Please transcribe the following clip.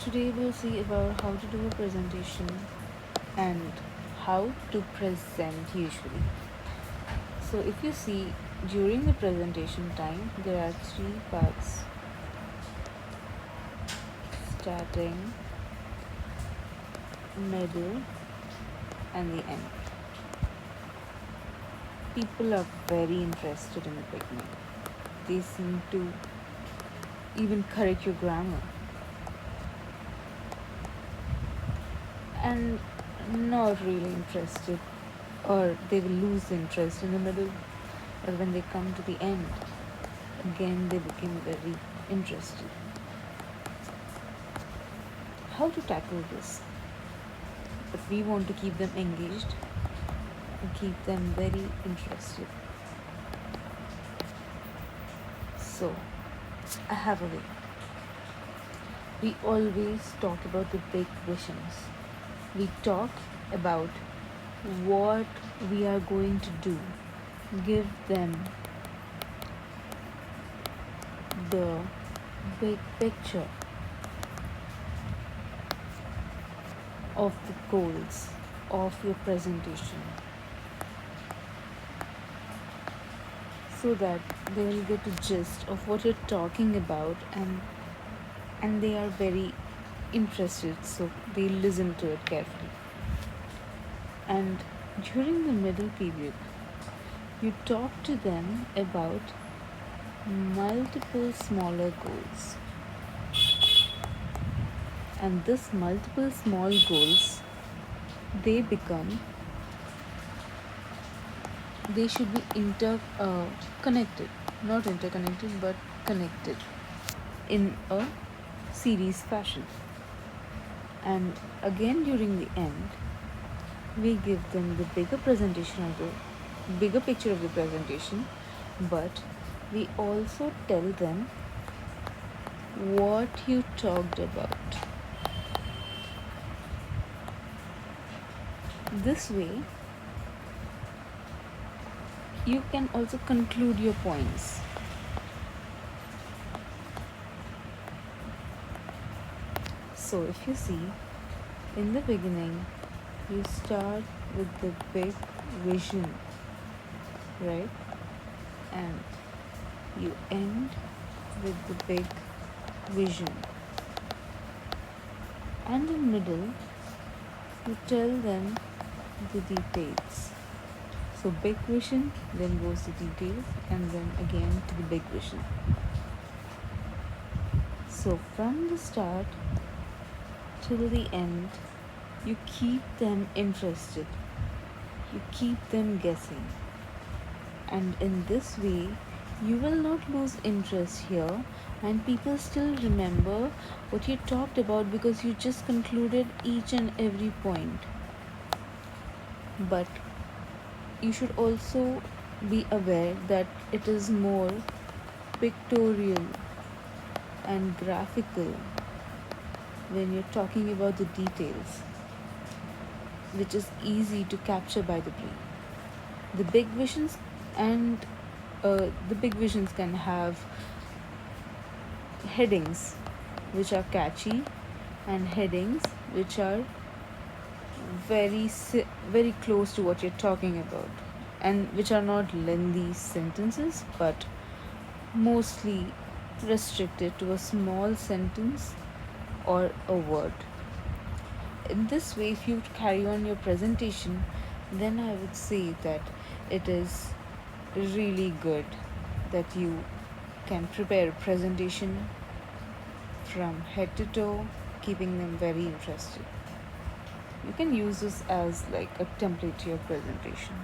Today we'll see about how to do a presentation and how to present usually. So if you see during the presentation time, there are three parts: starting, middle, and the end. People are very interested in the beginning. They seem to even correct your grammar and not really interested, or they will lose interest in the middle, or when they come to the end again they became very interested. How to tackle this? But we want to keep them engaged and keep them very interested. So I have a way. We always talk about the big visions. We talk about what we are going to do. Give them the big picture of the goals of your presentation so that they will get a gist of what you're talking about, and they are very interested, so they listen to it carefully. And during the middle period, you talk to them about multiple smaller goals. And this multiple small goals, they should be connected, not interconnected, but connected in a series fashion. And again, during the end, we give them the bigger picture of the presentation, but we also tell them what you talked about. This way, you can also conclude your points. So if you see, in the beginning, you start with the big vision, right? And you end with the big vision. And in middle, you tell them the details. So big vision, then goes the details, and then again to the big vision. So from the start till the end, you keep them interested, you keep them guessing, and in this way you will not lose interest here, and people still remember what you talked about because you just concluded each and every point. But you should also be aware that it is more pictorial and graphical when you're talking about the details, which is easy to capture by the brain. The big visions and the big visions can have headings which are catchy and headings which are very close to what you're talking about, and which are not lengthy sentences but mostly restricted to a small sentence or a word. In this way, if you carry on your presentation, then I would say that it is really good that you can prepare a presentation from head to toe, keeping them very interested. You can use this as like a template to your presentation.